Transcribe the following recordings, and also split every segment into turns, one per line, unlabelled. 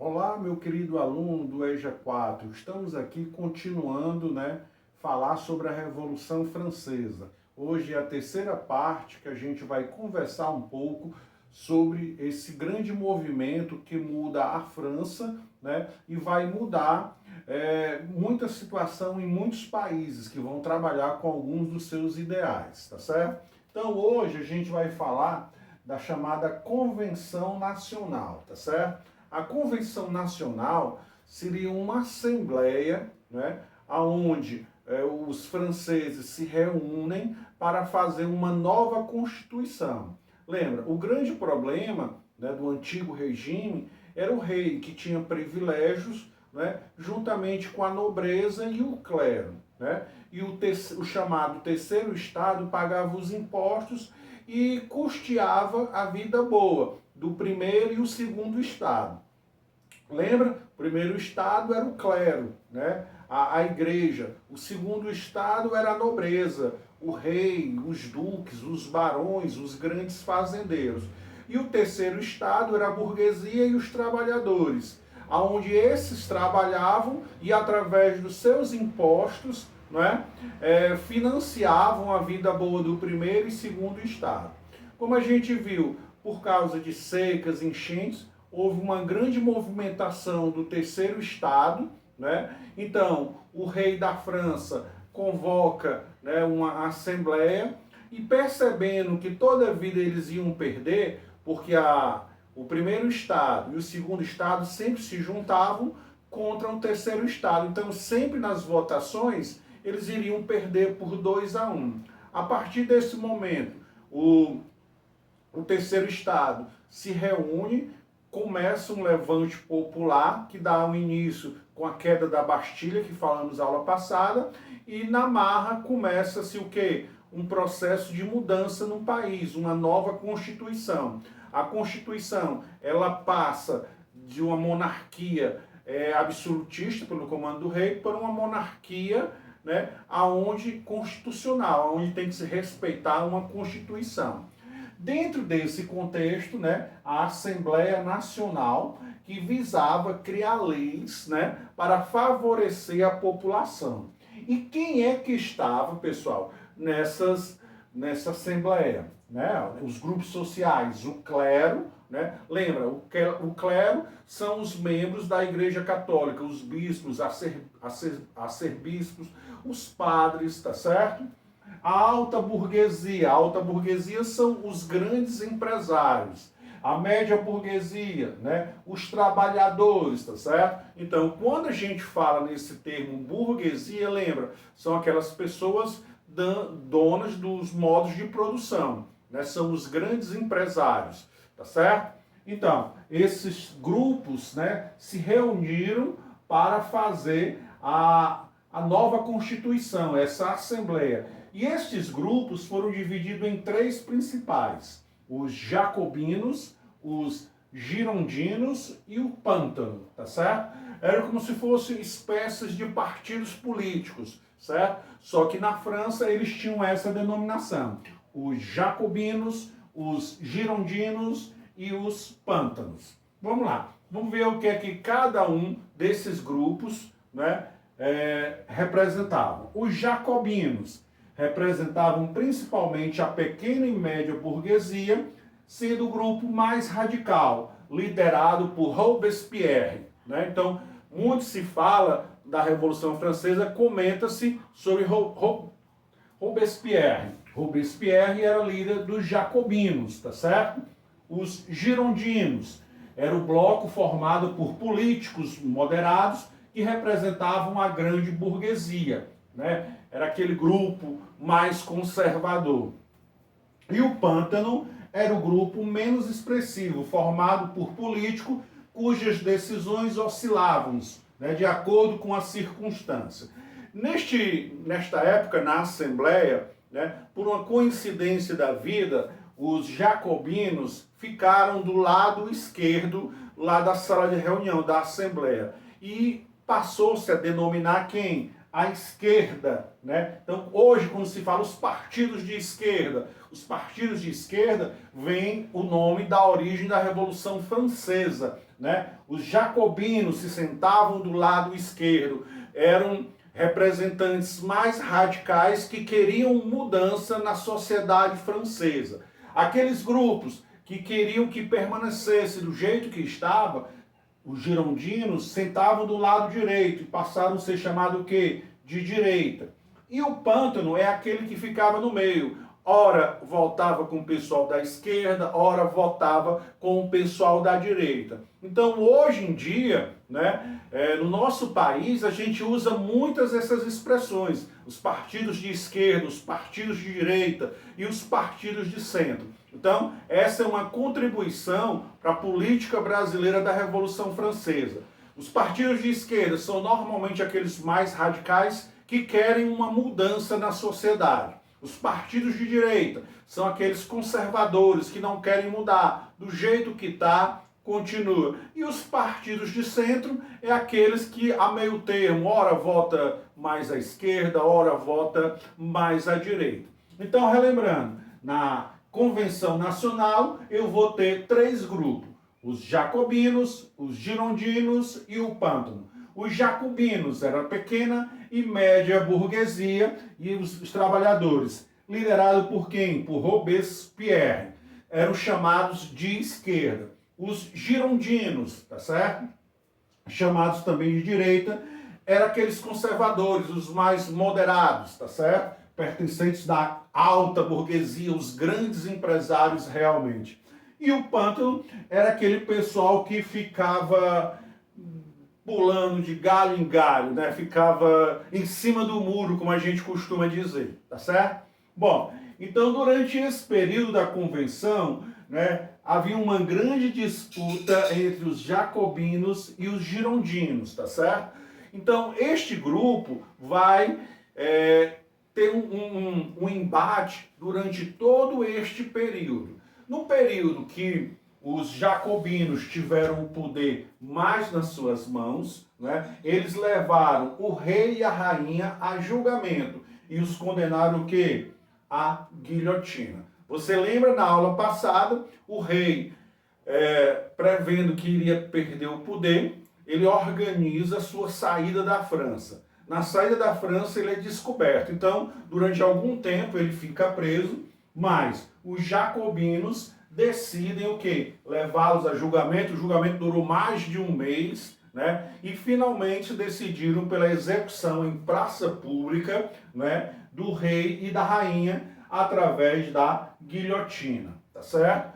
Olá, meu querido aluno do EJA 4. Estamos aqui continuando, falar sobre a Revolução Francesa. Hoje é a terceira parte que a gente vai conversar um pouco sobre esse grande movimento que muda a França, e vai mudar muita situação em muitos países que vão trabalhar com alguns dos seus ideais, tá certo? Então hoje a gente vai falar da chamada Convenção Nacional, tá certo? A Convenção Nacional seria uma assembleia, onde os franceses se reúnem para fazer uma nova Constituição. Lembra, o grande problema do antigo regime era o rei, que tinha privilégios, juntamente com a nobreza e o clero. E o chamado terceiro estado pagava os impostos e custeava a vida boa do primeiro e o segundo estado. Lembra? O primeiro estado era o clero, a igreja. O segundo estado era a nobreza, o rei, os duques, os barões, os grandes fazendeiros. E o terceiro estado era a burguesia e os trabalhadores, onde esses trabalhavam e através dos seus impostos financiavam a vida boa do primeiro e segundo estado. Como a gente viu, por causa de secas, enchentes, houve uma grande movimentação do terceiro estado, Então, o rei da França convoca uma assembleia e percebendo que toda a vida eles iam perder, porque o primeiro estado e o segundo estado sempre se juntavam contra o terceiro estado. Então, sempre nas votações, eles iriam perder por 2-1. A partir desse momento, o terceiro estado se reúne, começa um levante popular que dá um início com a queda da Bastilha, que falamos na aula passada, e na marra começa-se o quê? Um processo de mudança no país, uma nova Constituição. A Constituição, ela passa de uma monarquia absolutista, pelo comando do rei, para uma monarquia constitucional, onde tem que se respeitar uma Constituição. Dentro desse contexto, a Assembleia Nacional, que visava criar leis para favorecer a população. E quem é que estava, pessoal, nessa Assembleia? Os grupos sociais, o clero, Lembra, o clero são os membros da Igreja Católica, os bispos, arcebispos, os padres, tá certo? A alta burguesia são os grandes empresários. A média burguesia, os trabalhadores, tá certo? Então, quando a gente fala nesse termo burguesia, lembra, são aquelas pessoas donas dos modos de produção, são os grandes empresários, tá certo? Então, esses grupos, se reuniram para fazer a nova Constituição, essa Assembleia. E estes grupos foram divididos em 3 principais: os jacobinos, os girondinos e o pântano, tá certo? Era como se fossem espécies de partidos políticos, certo? Só que na França eles tinham essa denominação: os jacobinos, os girondinos e os pântanos. Vamos lá, vamos ver o que é que cada um desses grupos representavam. Os jacobinos representavam principalmente a pequena e média burguesia, sendo o grupo mais radical, liderado por Robespierre. Então, muito se fala da Revolução Francesa, comenta-se sobre Robespierre. Robespierre era líder dos jacobinos, tá certo? Os girondinos era o bloco formado por políticos moderados que representavam a grande burguesia, Era aquele grupo mais conservador. E o pântano era o grupo menos expressivo, formado por políticos cujas decisões oscilavam, de acordo com a circunstância. Nesta época, na Assembleia, por uma coincidência da vida, os jacobinos ficaram do lado esquerdo, lá da sala de reunião da Assembleia. E passou-se a denominar quem? A esquerda, Então, hoje, quando se fala os partidos de esquerda vem o nome da origem da Revolução Francesa, né? Os jacobinos se sentavam do lado esquerdo, eram representantes mais radicais que queriam mudança na sociedade francesa. Aqueles grupos que queriam que permanecesse do jeito que estava, os girondinos sentavam do lado direito e passaram a ser chamados o quê? De direita. E o pântano é aquele que ficava no meio. Ora votava com o pessoal da esquerda, ora votava com o pessoal da direita. Então, hoje em dia, né, no nosso país, a gente usa muitas dessas expressões. Os partidos de esquerda, os partidos de direita e os partidos de centro. Então, essa é uma contribuição para a política brasileira da Revolução Francesa. Os partidos de esquerda são normalmente aqueles mais radicais que querem uma mudança na sociedade. Os partidos de direita são aqueles conservadores que não querem mudar. Do jeito que está, continua. E os partidos de centro é aqueles que, a meio termo, ora vota mais à esquerda, ora vota mais à direita. Então, relembrando, na Convenção Nacional eu vou ter 3 grupos. Os jacobinos, os girondinos e o pântano. Os jacobinos era a pequena e média burguesia e os trabalhadores, liderado por quem? Por Robespierre. Eram chamados de esquerda. Os girondinos, tá certo? Chamados também de direita, eram aqueles conservadores, os mais moderados, tá certo? Pertencentes da alta burguesia, os grandes empresários realmente. E o pântano era aquele pessoal que ficava pulando de galho em galho, né? Ficava em cima do muro, como a gente costuma dizer, tá certo? Bom, então durante esse período da convenção, né, havia uma grande disputa entre os jacobinos e os girondinos, tá certo? Então este grupo vai ter um embate durante todo este período. No período que os jacobinos tiveram o poder mais nas suas mãos, né, eles levaram o rei e a rainha a julgamento e os condenaram o quê? A guilhotina. Você lembra na aula passada, o rei, prevendo que iria perder o poder, ele organiza a sua saída da França. Na saída da França ele é descoberto. Então, durante algum tempo ele fica preso, mas os jacobinos decidem o quê? Levá-los a julgamento. O julgamento durou mais de um mês, né? E finalmente decidiram pela execução em praça pública, né, do rei e da rainha através da guilhotina, tá certo?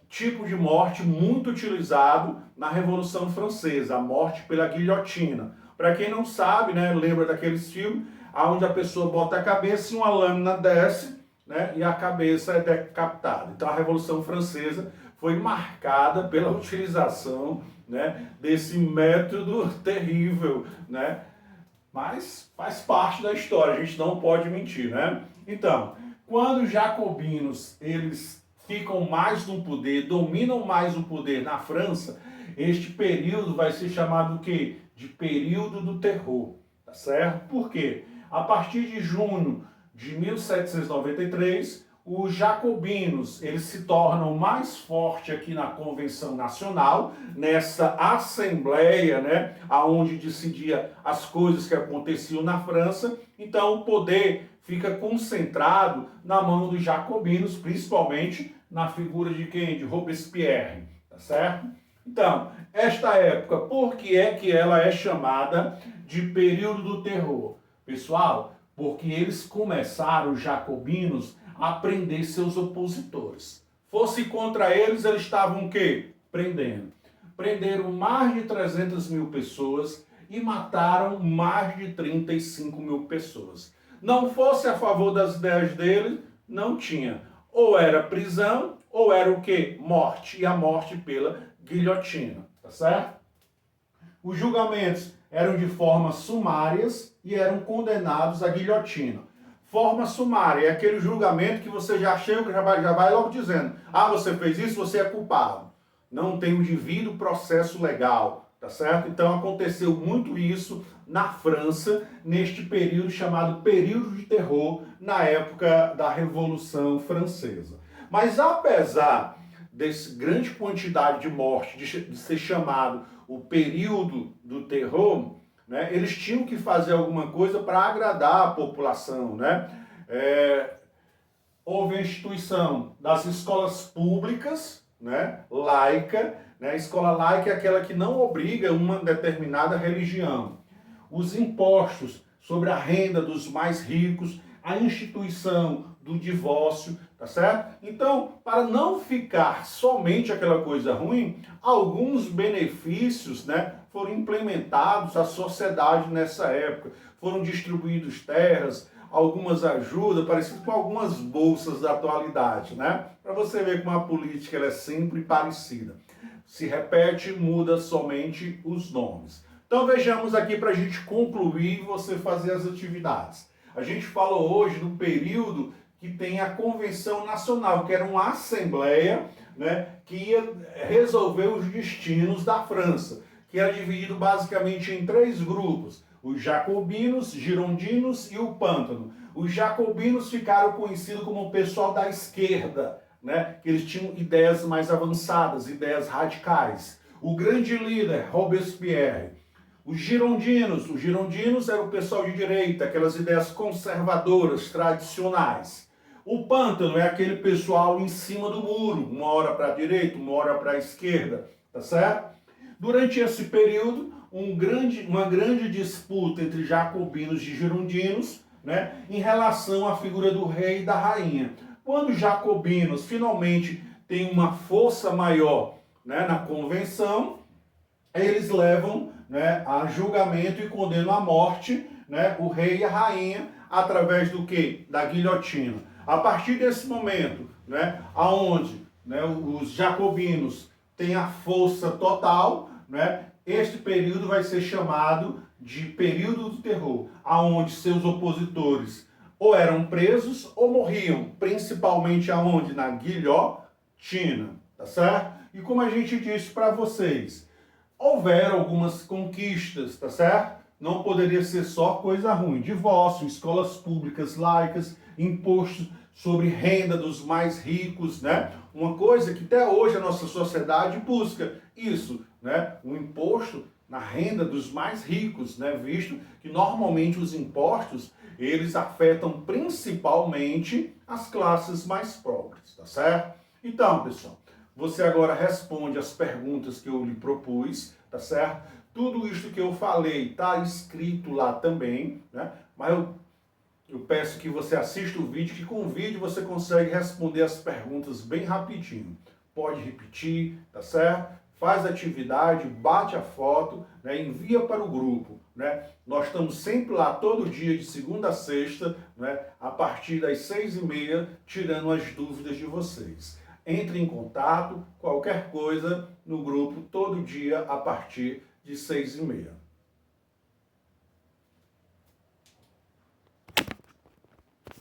Tipo de morte muito utilizado na Revolução Francesa, a morte pela guilhotina. Para quem não sabe, né, lembra daqueles filmes onde a pessoa bota a cabeça e uma lâmina desce, né, e a cabeça é decapitada. Então a Revolução Francesa foi marcada pela utilização, né, desse método terrível, né, mas faz parte da história, a gente não pode mentir, né? Então, quando os jacobinos eles ficam mais no poder, dominam mais o poder na França, este período vai ser chamado o quê? De período do terror, tá certo? Por quê? A partir de junho de 1793, os jacobinos eles se tornam mais fortes aqui na Convenção Nacional, nessa assembleia, né, aonde decidia as coisas que aconteciam na França. Então o poder fica concentrado na mão dos jacobinos, principalmente na figura de quem? De Robespierre, tá certo? Então, esta época, por que é que ela é chamada de período do terror? Pessoal, porque eles começaram, os jacobinos, a prender seus opositores. Fosse contra eles, eles estavam o quê? Prendendo. Prenderam mais de 300 mil pessoas e mataram mais de 35 mil pessoas. Não fosse a favor das ideias dele, não tinha. Ou era prisão, ou era o quê? Morte. E a morte pela guilhotina, tá certo? Os julgamentos eram de formas sumárias e eram condenados à guilhotina. Forma sumária é aquele julgamento que você já chega, já vai logo dizendo: ah, você fez isso, você é culpado. Não tem o devido processo legal, tá certo? Então aconteceu muito isso na França, neste período chamado período de terror, na época da Revolução Francesa. Mas apesar dessa grande quantidade de morte, de ser chamado o período do terror, né, eles tinham que fazer alguma coisa para agradar a população, né? Houve a instituição das escolas públicas, né, laica, né? A escola laica é aquela que não obriga uma determinada religião. Os impostos sobre a renda dos mais ricos, a instituição do divórcio, tá certo? Então, para não ficar somente aquela coisa ruim, alguns benefícios, né, foram implementados à sociedade nessa época. Foram distribuídos terras, algumas ajudas, parecido com algumas bolsas da atualidade, né? Para você ver como a política ela é sempre parecida. Se repete, muda somente os nomes. Então vejamos aqui para a gente concluir e você fazer as atividades. A gente falou hoje do período que tem a Convenção Nacional, que era uma assembleia, né, que ia resolver os destinos da França, que era dividido basicamente em 3 grupos: os jacobinos, girondinos e o pântano. Os jacobinos ficaram conhecidos como o pessoal da esquerda, né, que eles tinham ideias mais avançadas, ideias radicais. O grande líder, Robespierre. Os girondinos eram o pessoal de direita, aquelas ideias conservadoras, tradicionais. O pântano é aquele pessoal em cima do muro, uma hora para a direita, uma hora para a esquerda, tá certo? Durante esse período, uma grande disputa entre jacobinos e girondinos, né, em relação à figura do rei e da rainha. Quando os jacobinos finalmente têm uma força maior, né, na convenção, eles levam, né, a julgamento e condenam à morte, né, o rei e a rainha através do quê? Da guilhotina. A partir desse momento, né, aonde, né, os jacobinos têm a força total, né, este período vai ser chamado de período do terror, aonde seus opositores ou eram presos ou morriam, principalmente aonde? Na guilhotina, tá certo? E como a gente disse para vocês, houveram algumas conquistas, tá certo? Não poderia ser só coisa ruim. Divórcio, escolas públicas laicas, impostos sobre renda dos mais ricos, né? Uma coisa que até hoje a nossa sociedade busca isso, né? O imposto na renda dos mais ricos, né? Visto que normalmente os impostos, eles afetam principalmente as classes mais pobres, tá certo? Então, pessoal, você agora responde as perguntas que eu lhe propus, tá certo? Tudo isso que eu falei está escrito lá também, né? Mas eu peço que você assista o vídeo, que com o vídeo você consegue responder as perguntas bem rapidinho. Pode repetir, tá certo? Faz a atividade, bate a foto, né? Envia para o grupo, né? Nós estamos sempre lá, todo dia, de segunda a sexta, né? A partir das 6h30, tirando as dúvidas de vocês. Entre em contato, qualquer coisa, no grupo, todo dia, a partir de 6h30.